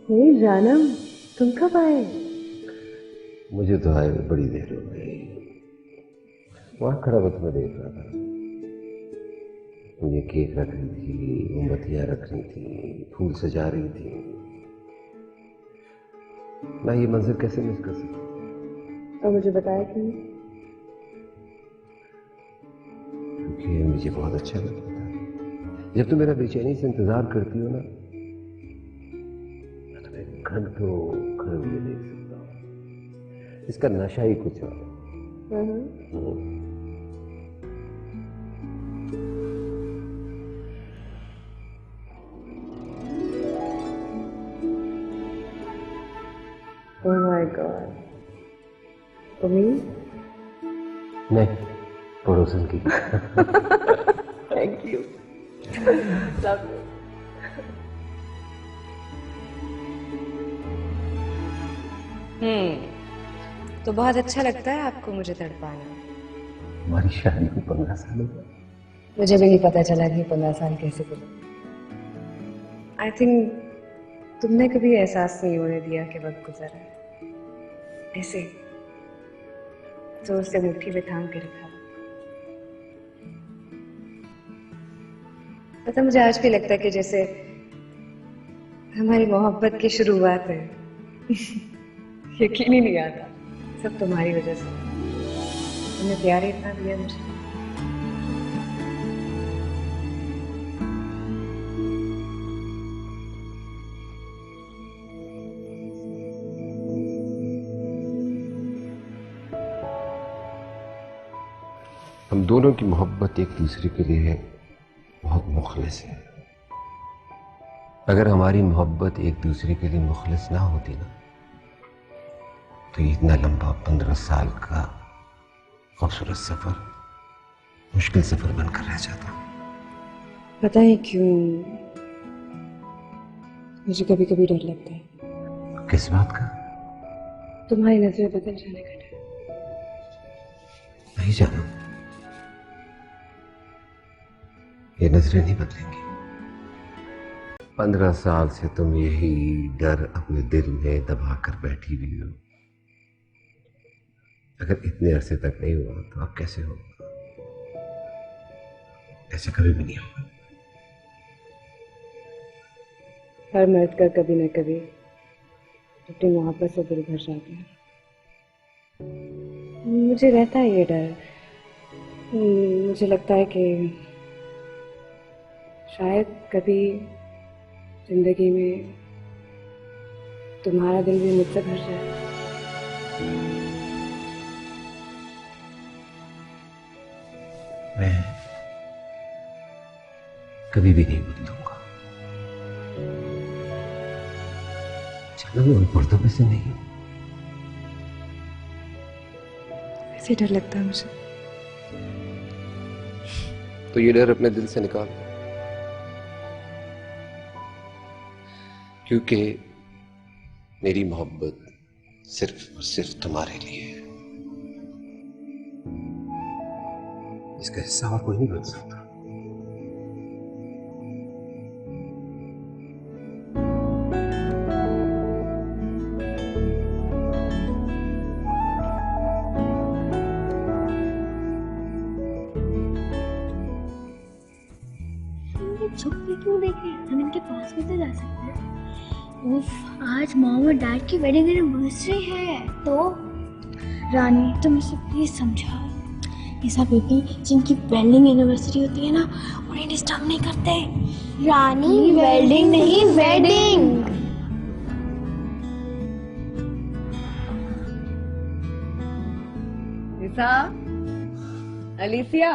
हे जानम, तुम कब आए? मुझे तो आए बड़ी देर हो गई। वहां खड़ा वक्त में देख रहा था। ये केक रख रही थी, मोमबत्तियां रख रही थी, फूल सजा रही थी। मैं ये मंजर कैसे मिस कर सकता? और मुझे बताया क्यों? क्योंकि मुझे बहुत अच्छा लगता था। जब तुम मेरा बेचैनी से इंतजार करती हो ना, मैं घंटों खड़े हुए देख सकता हूँ। इसका नशा ही कुछ और है। Oh my God. उम्मीद? नहीं, पड़ोसन की। Thank you. Love you. तो बहुत अच्छा लगता है आपको मुझे तड़पाना। हमारी शादी को 15 साल हो गए। मुझे भी नहीं पता चला कि 15 साल कैसे गुजरे। आई थिंक तुमने कभी एहसास नहीं होने दिया कि वक्त गुजरा है। ऐसे जोर से मुट्ठी में थाम के रखा। पता मुझे आज भी लगता है कि जैसे हमारी मोहब्बत की शुरुआत है। यकीन ही नहीं आता, सब तुम्हारी वजह से। तुमने प्यार ही इतना दिया मुझे। हम दोनों की मोहब्बत एक दूसरे के लिए बहुत मुखलिस है। अगर हमारी मोहब्बत एक दूसरे के लिए मुखलिस ना होती ना, तो इतना लंबा 15 साल का खूबसूरत सफर मुश्किल सफर बनकर रह जाता। पता है क्यों मुझे कभी कभी डर लगता है। किस बात का? तुम्हारी नजरें बदल जाने का डर। नहीं जाना, ये नजरें नहीं बदलेंगी। 15 साल से तुम यही डर अपने दिल में दबा कर बैठी हुई हो। अगर इतने अरसे तक नहीं हुआ तो अब कैसे होगा? ऐसे कभी भी नहीं होगा। हर मर्द का कभी न कभी अपनी मोहब्बत से दिल भर जाता है। मुझे रहता है ये डर। मुझे लगता है कि शायद कभी जिंदगी में तुम्हारा दिल भी मुझसे भर जाए। मैं कभी भी नहीं बदलूंगा। चलो मैं उन पर्दों में से नहीं। ऐसे डर लगता है मुझे। तो ये डर अपने दिल से निकाल, क्योंकि मेरी मोहब्बत सिर्फ और सिर्फ तुम्हारे लिए है। इसका हिस्सा और कोई नहीं बन सकता। चुप भी क्यों देख रहे हैं? हम इनके पास भी तो जा सकते हैं। उफ, आज मॉम और डैड की वेडिंग एनिवर्सरी है। तो रानी तुम इसे प्लीज समझाओ। ये सब बेबी जिनकी वेडिंग एनिवर्सरी होती है ना, उन्हें डिस्टर्ब नहीं करते। रानी वेडिंग नहीं, वेडिंग। लिसा, अलीसिया,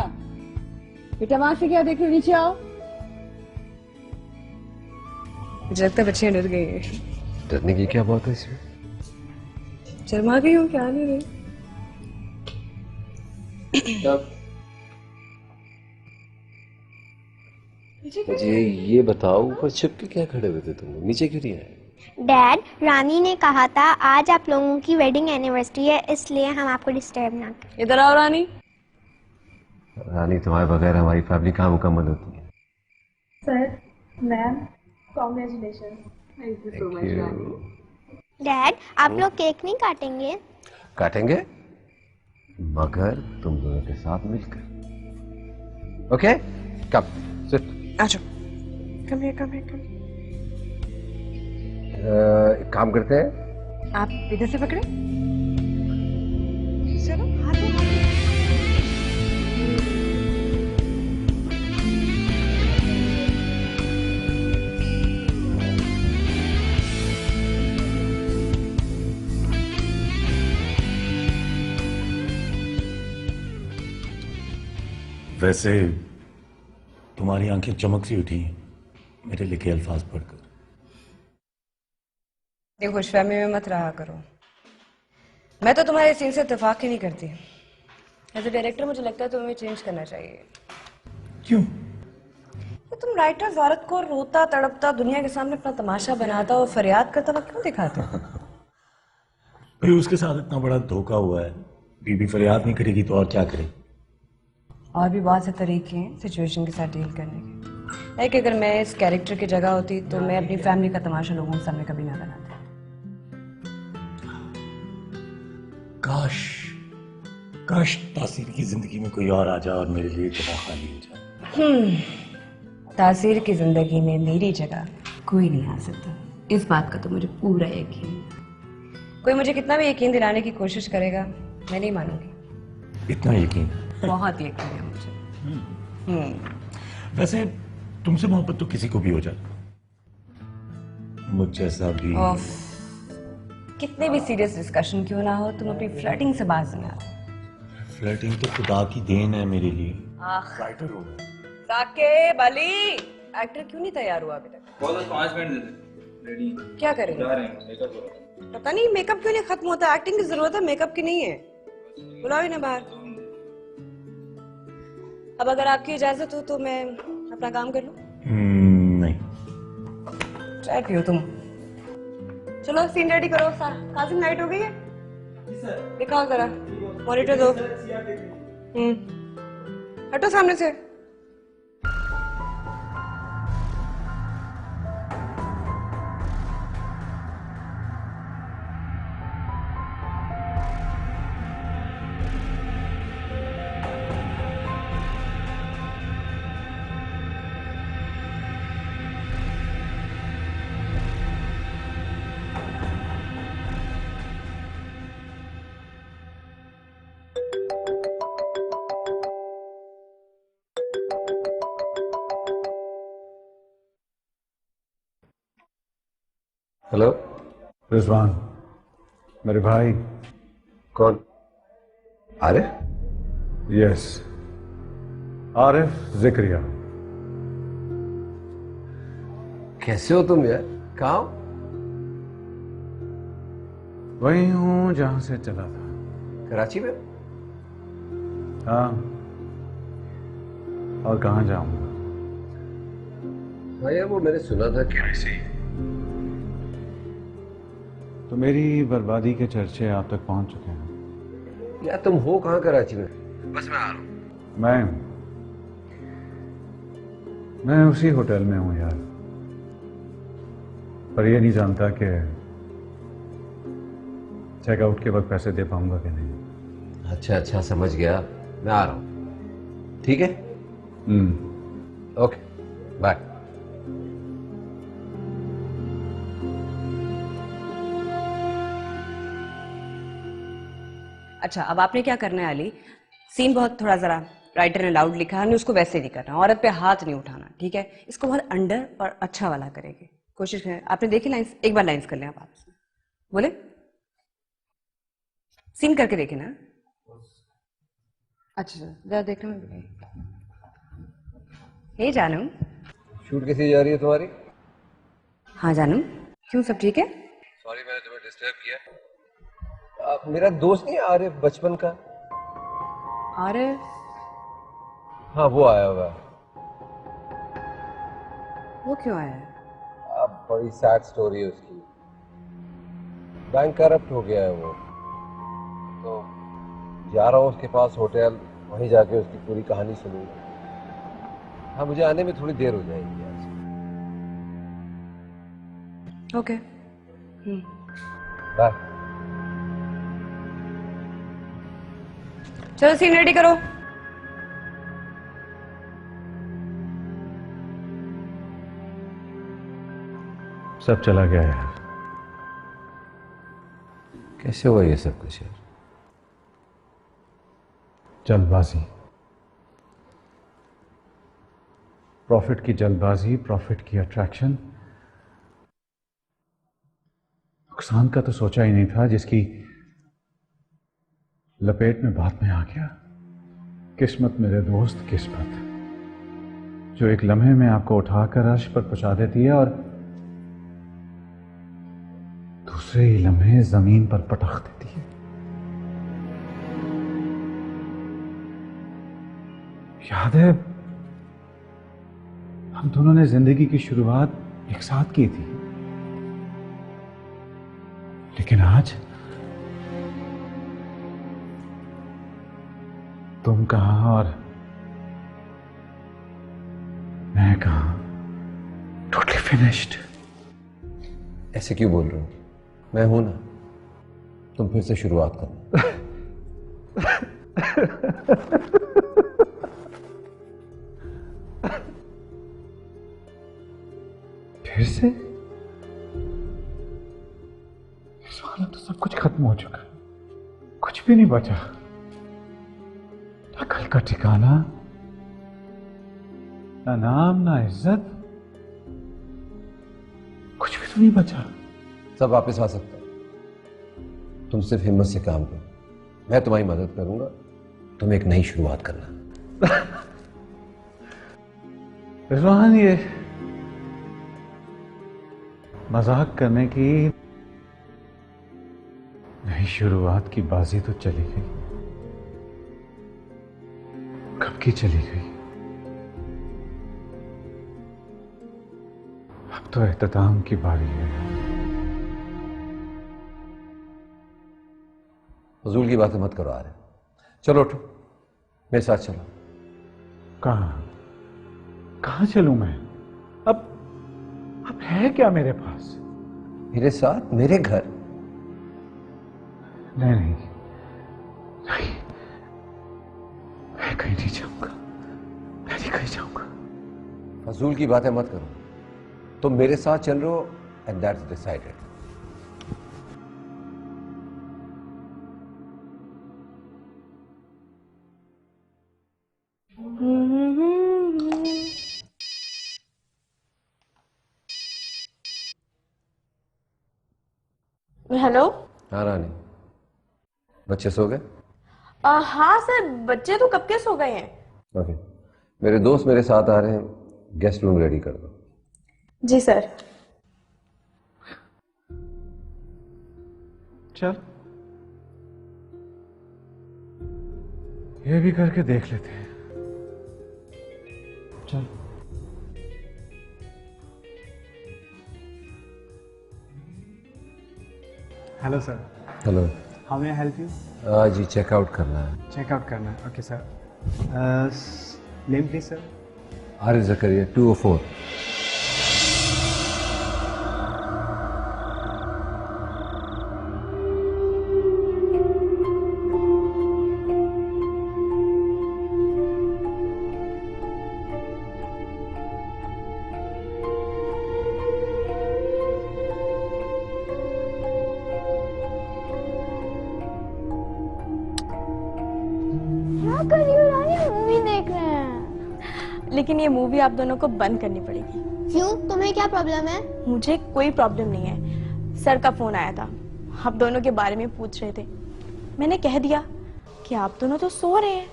बेटा वहां से क्या देख रहे हो? नीचे आओ। मुझे लगता है बच्चियां डर गई हैं। डरने की क्या बात है इसमें? शर्मा गई हूँ, क्या नहीं रही। मुझे ये बताओ, ऊपर छिप के क्या खड़े हुए थे तुम? नीचे क्यों नहीं आए? डैड, रानी ने कहा था आज आप लोगों की वेडिंग एनिवर्सरी है, इसलिए हम आपको डिस्टर्ब ना करें। इधर आओ रानी। रानी, तुम्हारे बगैर हमारी फैमिली कहाँ मुकम्मल होती है? Sir, ma'am, congratulation. Thank you so much Rani. Dad आप लोग केक नहीं काटेंगे? काटेंगे, मगर तुम दोनों के साथ मिलकर। Okay, come sit. अच्छा, कम here, कम here, कम। एक काम करते हैं, आप इधर से पकड़े, चलो हाथ में हाथ। वैसे तुम्हारी आंखें चमक सी उठी मेरे लिखे अल्फाज पढ़कर। देखो खुशफहमी में मत रहा करो, मैं तो तुम्हारे सीन से इत्तेफाक ही नहीं करती। एज ए डायरेक्टर मुझे लगता है तुम्हें चेंज करना चाहिए। क्यों? तो तुम राइटर औरत को रोता तड़पता दुनिया के सामने अपना तमाशा बनाता और फरियाद करता हुआ क्यों दिखाते हो? भाई उसके साथ इतना बड़ा धोखा हुआ है, बीबी फरियाद नहीं करेगी तो और क्या करे? और भी बहुत से तरीके हैं सिचुएशन के साथ डील करने के। लाइक अगर मैं इस कैरेक्टर की जगह होती तो मैं अपनी फैमिली का तमाशा लोगों के सामने कभी ना बनाती। काश काश तासीर की जिंदगी में कोई और आ जाए और मेरे लिए जगह खाली हो जाए। तासीर की जिंदगी में मेरी जगह कोई नहीं आ सकता, इस बात का तो मुझे पूरा यकीन है। कोई मुझे कितना भी यकीन दिलाने की कोशिश करेगा मैं नहीं मानूंगी। इतना यकीन? बहुत यकीन है मुझे। वैसे तुमसे मोहब्बत तो किसी को भी हो जाए, मुझ जैसा भी। कितने भी सीरियस डिस्कशन क्यों ना हो, तुम अपनी फ्लर्टिंग से बाज नहीं आते। फ्लर्टिंग तो खुदा की देन है मेरे लिए। राइटर हो गए। साकिब अली, एक्टर क्यों नहीं तैयार हुआ अभी तक? बहुत 5 मिनट दे दे, रेडी क्या करेंगे? जा रहे हैं, मेकअप हो रहा है। पता नहीं मेकअप क्यों नहीं खत्म होता। एक्टिंग की जरूरत है, मेकअप की नहीं है। बुलाओ इन्हें बाहर। अब अगर आपकी इजाजत हो तो मैं अपना काम कर लूं? नहीं। चाय पियो तुम। चलो सीन रेडी करो। काजिम नाइट हो गई है? दिखाओ जरा मॉनिटर दो। हटो सामने से। हेलो रिजवान, मेरे भाई। कौन? आरिफ? यस, आरिफ जिक्रिया। कैसे हो तुम यार? कहाँ हो? वही हूँ जहां से चला था। कराची में? हाँ, और कहाँ जाऊंगा? हाँ यार, वो मैंने सुना था कि तो मेरी बर्बादी के चर्चे आप तक पहुंच चुके हैं। यार तुम हो कहाँ कराची में? बस मैं आ रहा हूँ। मैं उसी होटल में हूँ यार, पर ये नहीं जानता कि चेकआउट के वक्त पैसे दे पाऊंगा कि नहीं। अच्छा अच्छा, समझ गया। मैं आ रहा हूँ, ठीक है? Okay, bye. अच्छा, अब आपने क्या करना है अली? सीन बहुत थोड़ा जरा राइटर ने लाउड लिखा है, उसको वैसे नहीं करना। औरत पे हाथ नहीं उठाना, ठीक है? इसको बहुत अंडर और अच्छा वाला करेंगे। कोशिश करें। आपने देखी लाइंस? एक बार लाइंस कर लें आप आपसे। बोले सीन करके देखे ना। अच्छा जरा देखना। मैं हे जानू, शूट कैसी जा रही है तुम्हारी? हाँ जानू, क्यों सब ठीक है? सॉरी मैंने तुम्हें डिस्टर्ब किया। मेरा दोस्त नहीं आरिफ बचपन का? आरिफ? हाँ, वो आया हुआ है। वो क्यों आया है? अब बड़ी सैड स्टोरी है उसकी। बैंक करप्ट हो गया है वो, तो जा रहा हूँ उसके पास होटल, वहीं जाके उसकी पूरी कहानी सुनूंगा। हाँ, मुझे आने में थोड़ी देर हो जाएगी आज। Okay bye. चलो सीन रेडी करो। सब चला गया यार। कैसे हुआ ये सब कुछ यार? जल्दबाजी, प्रॉफिट की जल्दबाजी, प्रॉफिट की अट्रैक्शन। नुकसान का तो सोचा ही नहीं था, जिसकी लपेट में बाद में आ गया। किस्मत मेरे दोस्त, किस्मत जो एक लम्हे में आपको उठाकर अर्श पर पहुंचा देती है और दूसरे ही लम्हे जमीन पर पटक देती है। याद है हम दोनों ने जिंदगी की शुरुआत एक साथ की थी, लेकिन आज तुम कहां और मैं कहां? Totally finished. ऐसे क्यों बोल रहे हो? मैं हूं ना, तुम फिर से शुरुआत करना। फिर से? इस वाला तो सब कुछ खत्म हो चुका, कुछ भी नहीं बचा। ना कल का ठिकाना, ना नाम, ना इज्जत, कुछ भी तो नहीं बचा। सब वापस आ सकता है, तुम सिर्फ हिम्मत से काम करो, मैं तुम्हारी मदद करूंगा, तुम एक नई शुरुआत करना। रिजवान, ये मजाक करने की नई शुरुआत की बाजी तो चली गई, कब की चली गई। अब तो एहतमाम की बारी है। फजूल की बातें मत करो। आ रहे चलो, उठो, मेरे साथ चलो। कहां चलूं मैं? अब है क्या मेरे पास? मेरे साथ मेरे घर। नहीं नहीं नहीं, मैं कहीं नहीं जाऊंगा, मैं नहीं कहीं जाऊंगा। फजूल की बातें मत करो, तुम मेरे साथ चल रहे हो एंड दैट्स डिसाइडेड। हेलो। हाँ रानी, बच्चे सो गए? हाँ सर, बच्चे तो कब के सो गए हैं। ओके, मेरे दोस्त मेरे साथ आ रहे हैं, गेस्ट रूम रेडी कर दो। जी सर। चल, ये भी करके देख लेते हैं। चल। Hello sir. Hello. How may I help you? जी चेकआउट करना है। चेकआउट करना है, okay sir. Name please sir. Arif Zakaria 204। क्या कर रही हो रानी? मूवी देख रहे हैं। लेकिन ये मूवी आप दोनों को बंद करनी पड़ेगी। क्यों? तुम्हें क्या प्रॉब्लम है? मुझे कोई प्रॉब्लम नहीं है। सर का फोन आया था, आप दोनों के बारे में पूछ रहे थे। मैंने कह दिया कि आप दोनों तो सो रहे हैं,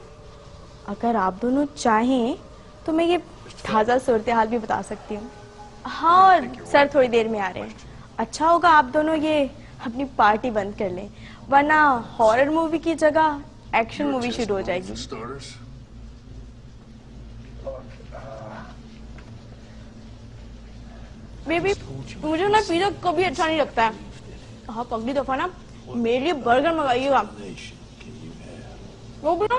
अगर आप दोनों चाहें तो मैं ये ताज़ा सूरत हाल भी बता सकती हूँ। हाँ, और सर थोड़ी देर में आ रहे हैं। अच्छा होगा आप दोनों ये अपनी पार्टी बंद कर लें, वरना हॉरर मूवी की जगह एक्शन मूवी शुरू हो जाएगी। बेबी, मुझे ना पिज़्ज़ा कभी अच्छा नहीं लगता है। आप अगली दफा ना मेरे लिए बर्गर मंगाइएगा, वो भी ना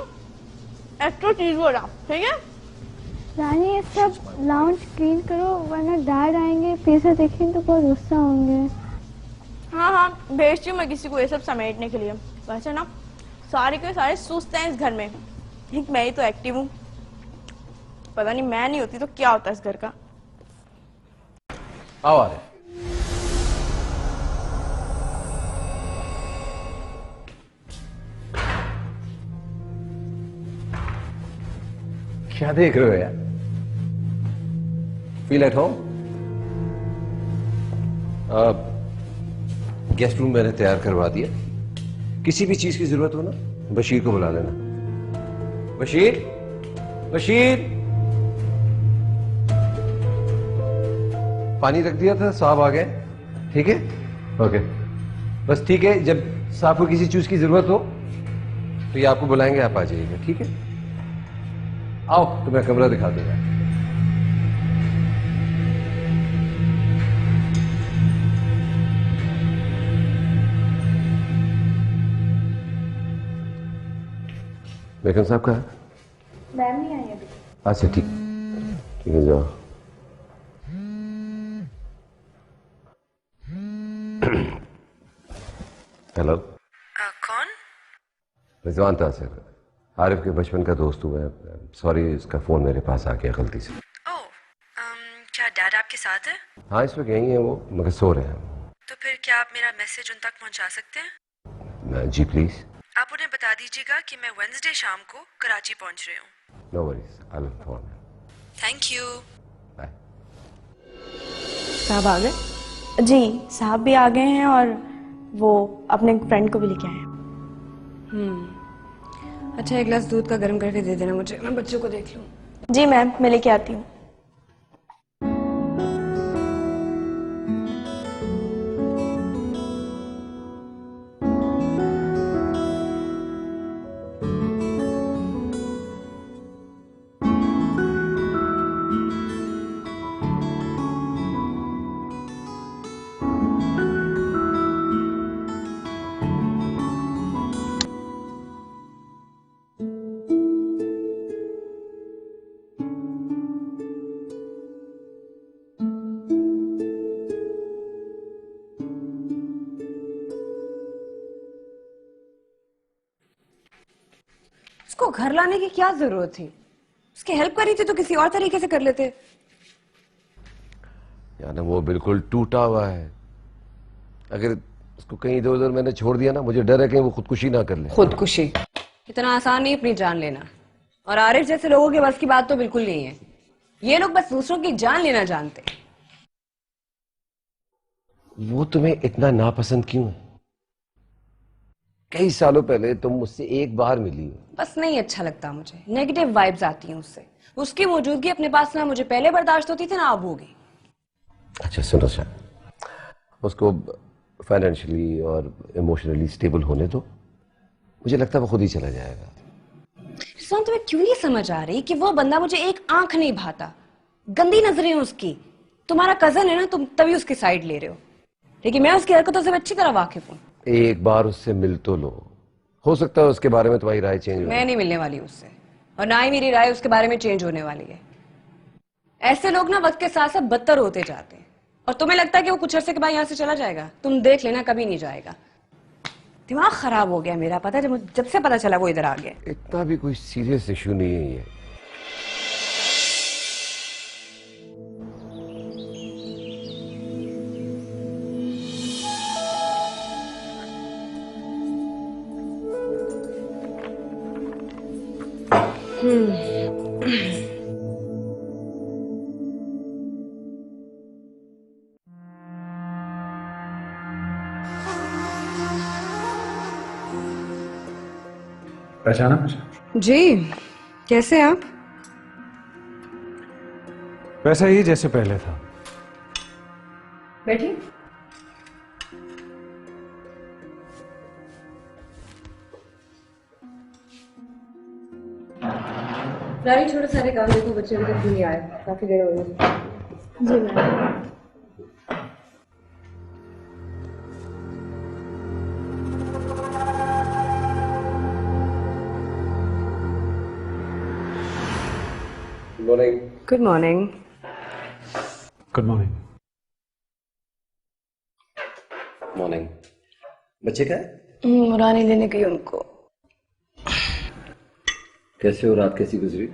एक्स्ट्रा चीज वाला, ठीक है? रानी ये सब लाउंज क्लीन करो वरना डैड आएंगे फिर से देखेंगे तो बहुत गुस्सा होंगे। हाँ हाँ भेजती हूँ मैं किसी को ये सब समेटने के लिए। वैसे ना सारे के सारे सुस्त हैं इस घर में, एक मैं ही तो एक्टिव हूँ। पता नहीं मैं नहीं होती तो क्या होता इस घर का। आओ आ रहे। क्या देख रहे हो यार? Feel at home? Guest room मैंने तैयार करवा दिया। किसी भी चीज की जरूरत हो ना बशीर को बुला लेना। बशीर, बशीर, पानी रख दिया था, साहब आ गए। ठीक है, ओके, बस ठीक है। जब साहब को किसी चीज की जरूरत हो तो ये आपको बुलाएंगे, आप आ जाइएगा। ठीक है, आओ तुम्हें कमरा दिखा दूंगा। बेगम साहब का मैम नहीं आई अभी। अच्छा ठीक, ठीक है, जाओ। हेलो, कौन? रिजवान था सर, आरिफ के बचपन का दोस्त हुआ है। सॉरी, इसका फोन मेरे पास आ गया गलती से। ओह, क्या डैड आपके साथ है? हाँ, इस वक्त यहीं है वो, मगर सो रहे हैं। तो फिर क्या आप मेरा मैसेज उन तक पहुंचा सकते हैं? जी प्लीज। आप उन्हें बता दीजिएगा कि मैं वेडनेसडे शाम को कराची पहुंच रही हूँ। No worries, I will phone. Thank you. Bye. साहब आ गए? जी साहब भी आ गए हैं और वो अपने फ्रेंड को भी लेके आए हैं। अच्छा, एक गिलास दूध का गर्म करके दे देना मुझे, मैं बच्चों को देख लूँ। जी मैम, मैं लेके आती हूँ। उसको घर लाने की क्या जरूरत थी? उसकी हेल्प करी थी तो किसी और तरीके से कर लेते। यार वो बिल्कुल टूटा हुआ है। अगर उसको कहीं इधर उधर मैंने छोड़ दिया ना, मुझे डर है कहीं वो खुदकुशी ना कर ले। खुदकुशी? इतना आसान नहीं अपनी जान लेना, और आरिफ जैसे लोगों के बस की बात तो बिल्कुल नहीं है। ये लोग बस दूसरों की जान लेना जानते। वो तुम्हें इतना नापसंद क्यों है? कई सालों पहले तुम मुझसे एक बार मिली हो। बस नहीं अच्छा लगता मुझे, नेगेटिव वाइब्स आती हैं उससे। उसकी मौजूदगी अपने पास ना मुझे पहले बर्दाश्त होती थी ना अब होगी। अच्छा सुनो सर, उसको फाइनेंशियली और इमोशनली स्टेबल होने दो, मुझे लगता है वो खुद ही चला जाएगा। तुम्हें क्यों नहीं समझ आ रही कि वो बंदा मुझे एक आंख नहीं भाता, गंदी नजरें उसकी। तुम्हारा कजन है ना, तुम तभी उसकी साइड ले रहे हो, लेकिन मैं उसकी हरकतों से अच्छी तरह वाकिफ हूँ। एक बार उससे मिल तो लो, हो सकता है उसके बारे में तुम्हारी राय चेंज हो। मैं नहीं मिलने वाली उससे, और ना ही मेरी राय उसके बारे में चेंज होने वाली है। ऐसे लोग ना वक्त के साथ साथ बदतर होते जाते हैं, और तुम्हें लगता है कि वो कुछ अरसे के बाद यहाँ से चला जाएगा? तुम देख लेना, कभी नहीं जाएगा। दिमाग खराब हो गया मेरा, पता है जब से पता चला वो इधर आ गया। इतना भी कोई सीरियस इशू नहीं है ये। पहचाना मुझे? जी, कैसे आप? वैसा ही जैसे पहले था। बैठिए। रानी, छोटे सारे काम देखो, बच्चे अभी तक नहीं आए, काफी देर हो गई। जी ma'am. Morning. Good morning. Good morning. Morning. बच्चे का है? रानी लेने गई उनको। कैसे हो? रात कैसी गुजरी?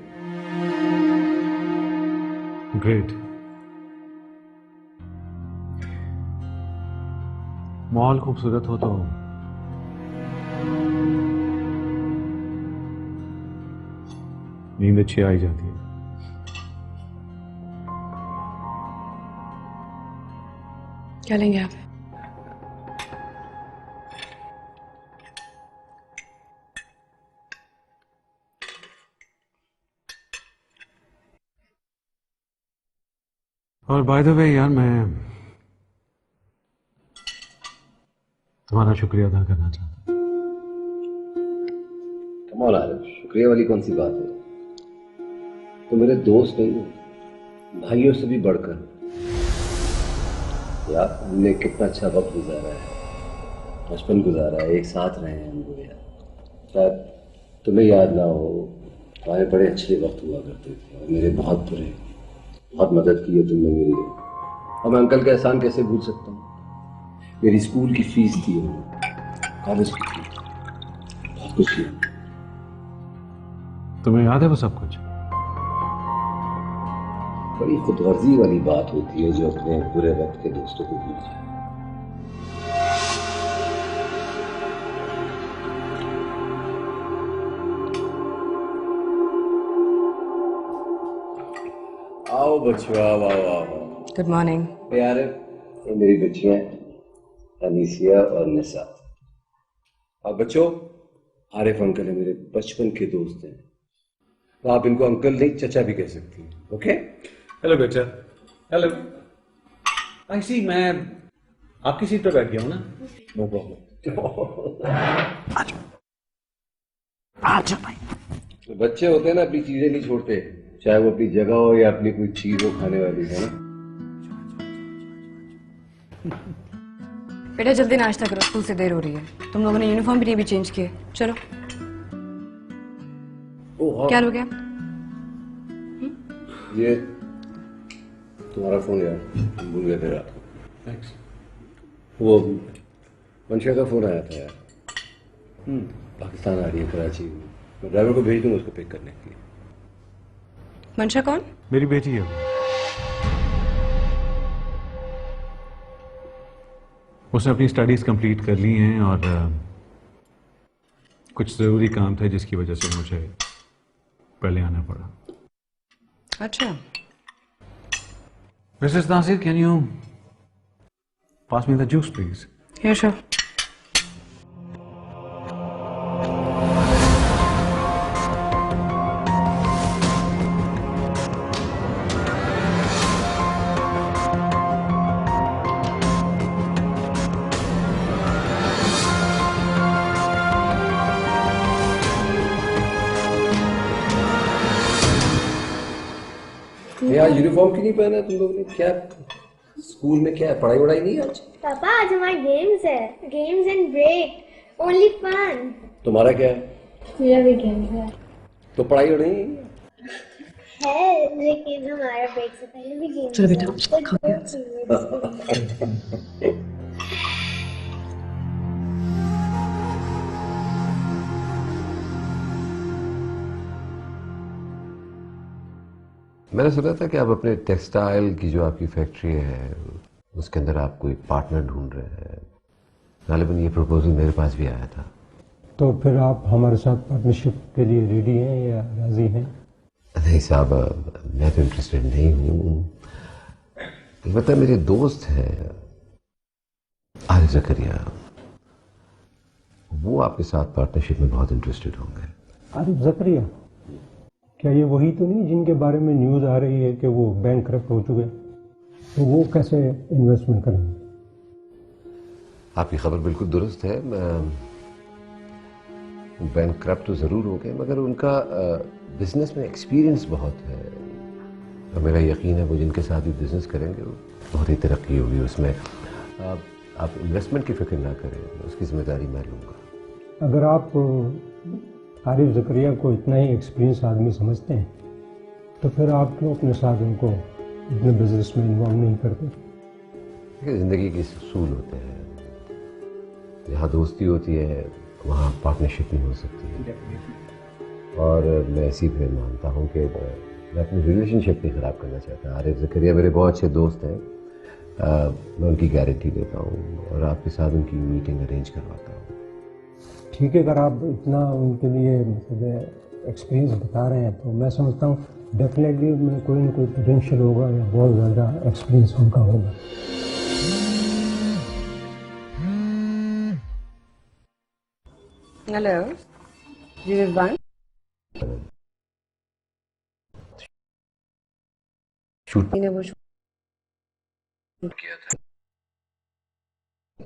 ग्रेट। माहौल खूबसूरत हो तो नींद अच्छी आ ही जाती है। क्या लेंगे आप? और बाय द वे यार, मैं तुम्हारा शुक्रिया अदा करना चाहता हूँ। कमाल आरिफ, शुक्रिया वाली कौन सी बात है? तो मेरे दोस्त नहीं हो, भाइयों से भी बढ़कर। यार हमने कितना अच्छा वक्त गुजारा है, बचपन गुजारा है, एक साथ रहे हैं हम लोग यार। शायद तुम्हें याद ना हो, हमारे बड़े अच्छे वक्त हुआ करते थे और मेरे बहुत बुरे। बहुत मदद की है तुमने मेरी, और मैं अंकल का एहसान कैसे भूल सकता हूँ। मेरी स्कूल की फीस थी, कॉलेज की फीस, बहुत कुछ किया। तुम्हें याद है वो सब कुछ? बड़ी खुदगर्जी वाली बात होती है जो अपने बुरे वक्त के दोस्तों को भूल जाए। आओ बच्चों, आओ आओ आओ। Good morning. यार ये मेरी बच्चियां अनीसिया और निसा। और बच्चों, आरिफ अंकल है, मेरे बचपन के दोस्त हैं, तो आप इनको अंकल नहीं चचा भी कह सकती हैं। ओके? हेलो बेटा। हेलो। ऐसी मैं आपकी सीट पर बैठ गया हूँ ना। No problem. आजा भाई। तो बच्चे होते हैं ना, अपनी चीजें नहीं छोड़ते, चाहे वो अपनी जगह हो या अपनी कोई चीज हो खाने वाली, है ना? बेटा जल्दी नाश्ता करो, स्कूल से देर हो रही है। तुम लोगों ने यूनिफॉर्म भी नहीं भी चेंज किए। चलो। क्या हो गया? ये तुम्हारा फोन यार, भूल गया तेरा। थैंक्स। वो मंशा का फोन आया था यार। पाकिस्तान आ रही है, कराची। मैं ड्राइवर को भेज दूंगा उसको पिक करने के लिए। मंशा कौन? मेरी बेटी है वो। उसने अपनी स्टडीज कंप्लीट कर ली हैं और कुछ ज़रूरी काम था जिसकी वजह से मुझे पहले आना पड़ा। अच्छा। Mrs Nasir, can you pass me the juice please? Yeah, sure. यार यूनिफॉर्म क्यों नहीं पहना तुम लोगों ने? क्या स्कूल में क्या है, पढ़ाई वढ़ाई नहीं है आज? पापा आज हमारे गेम्स है, games and break, only fun. तुम्हारा क्या है? मेरा भी गेम्स है। तो पढ़ाई वढ़ाई नहीं है, लेकिन हमारा ब्रेक से पहले भी गेम्स। चलो बेटा, खा के। मैंने सुना था कि आप अपने टेक्सटाइल की जो आपकी फैक्ट्री है उसके अंदर आप कोई पार्टनर ढूंढ रहे हैं। गालिबन ये प्रपोजल मेरे पास भी आया था। तो फिर आप हमारे साथ पार्टनरशिप के लिए रेडी हैं या राजी हैं? नहीं साहब, मैं तो इंटरेस्टेड नहीं हूँ। मतलब मेरे दोस्त हैं आरिफ ज़करिया, वो आपके साथ पार्टनरशिप में बहुत इंटरेस्टेड होंगे। आरिफ ज़करिया? क्या ये वही तो नहीं जिनके बारे में न्यूज़ आ रही है कि वो बैंकक्रप्ट हो चुके, तो वो कैसे इन्वेस्टमेंट करेंगे? आपकी खबर बिल्कुल दुरुस्त है। बैंकक्रप्ट तो ज़रूर हो गए, मगर उनका बिजनेस में एक्सपीरियंस बहुत है और मेरा यकीन है वो जिनके साथ भी बिजनेस करेंगे वो बहुत ही तरक्की होगी उसमें। आप इन्वेस्टमेंट की फिक्र ना करें, उसकी जिम्मेदारी मैं लूँगा। अगर आप आरिफ ज़करिया को इतना ही एक्सपीरियंस आदमी समझते हैं तो फिर आप क्यों अपने साथ उनको अपने बिजनेस में इन्वॉल्व नहीं करते? देखिए, जिंदगी के सूल होते हैं, जहाँ दोस्ती होती है वहाँ पार्टनरशिप भी हो सकती है। और मैं इसी पे मानता हूँ कि मैं अपनी रिलेशनशिप नहीं ख़राब करना चाहता। आरिफ ज़करिया मेरे बहुत अच्छे दोस्त हैं, मैं उनकी गारंटी देता हूँ और आपके साथ उनकी मीटिंग अरेंज करवाता हूँ। ठीक है, अगर आप इतना उनके लिए मतलब एक्सपीरियंस बता रहे हैं तो मैं समझता हूँ डेफिनेटली उनमें कोई ना कोई पोटेंशियल होगा या बहुत ज़्यादा एक्सपीरियंस उनका होगा। हेलो जी रिजवान, शूट ने वो किया था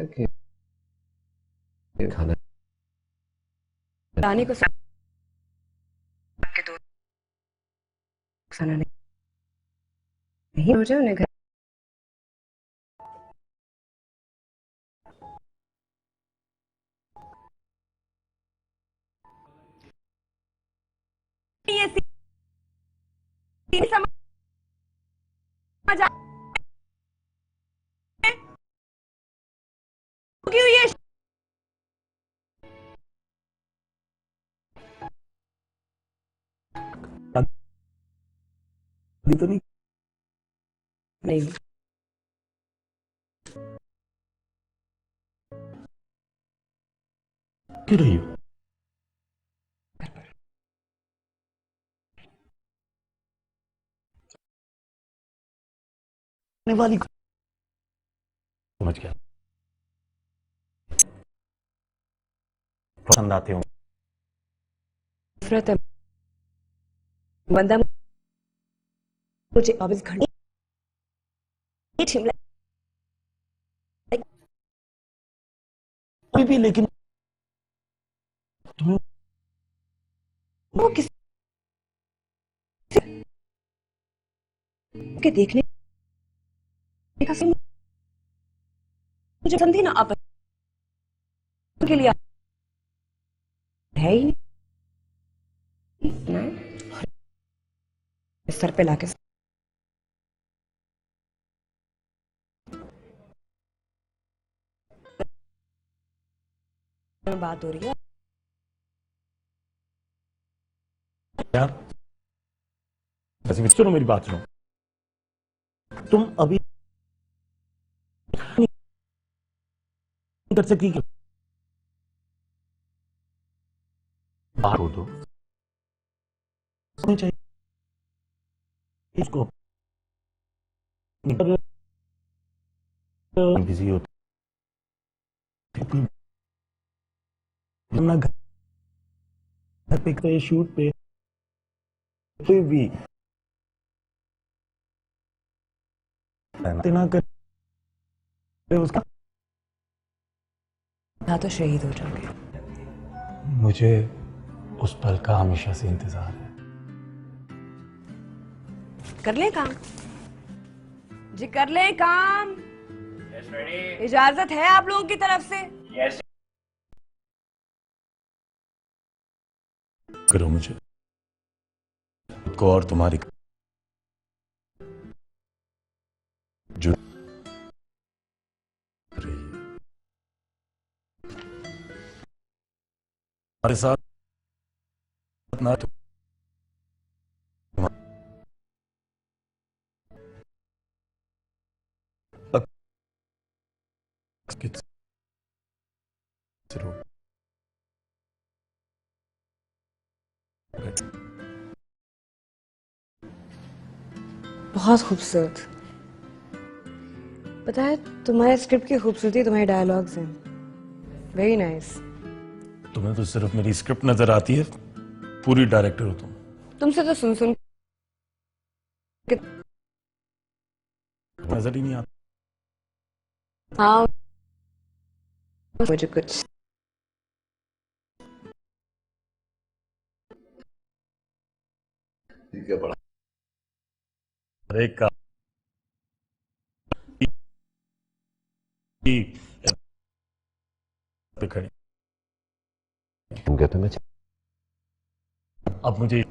कि खाना रानी को के दो खाना नहीं मुझे उन्हें घर ये सीन समझ आ क्यों ये तो नहीं नहीं क्यों रही हो? वाली समझ गया, पसंद आते हो। नफरत है बंदा मुझे 24 घंटे छिमला कोई भी, लेकिन तुम्हें वो किस के देखने का सिम मुझे पसंद ही ना आप के लिए है ही नहीं सर पे लाके बात हो रही है यार, सुनो मेरी बात सुनो। तुम अभी नहीं कर सकती कि बाहर हो दो, होनी चाहिए इसको बिजी होती ना घर पे शूट पे कोई भी ना कर उसका ना तो शहीद हो जाओगे। मुझे उस पल का हमेशा से इंतजार है। कर ले काम जी, कर ले काम। इजाजत है आप लोगों की तरफ से? करो मुझे खुद को और तुम्हारी जो रही है हमारे साथ ना तो बहुत खूबसूरत। पता है तुम्हारे स्क्रिप्ट की खूबसूरती तुम्हारे डायलॉग्स हैं। Very nice. तुम्हें तो सिर्फ मेरी स्क्रिप्ट नजर आती है, पूरी डायरेक्टर हो तुम। तुमसे तो सुन सुन के नजर ही नहीं आता। हाँ मुझे कुछ क्या पड़ा? अरे का पे खड़ी तुम कहते मैं अब मुझे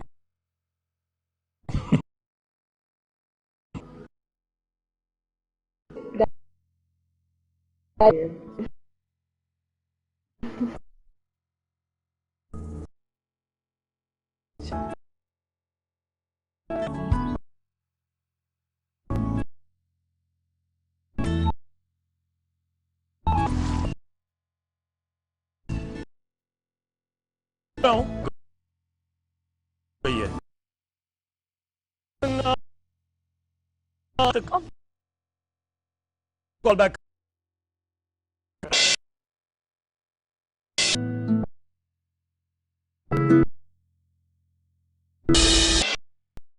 कॉल बैक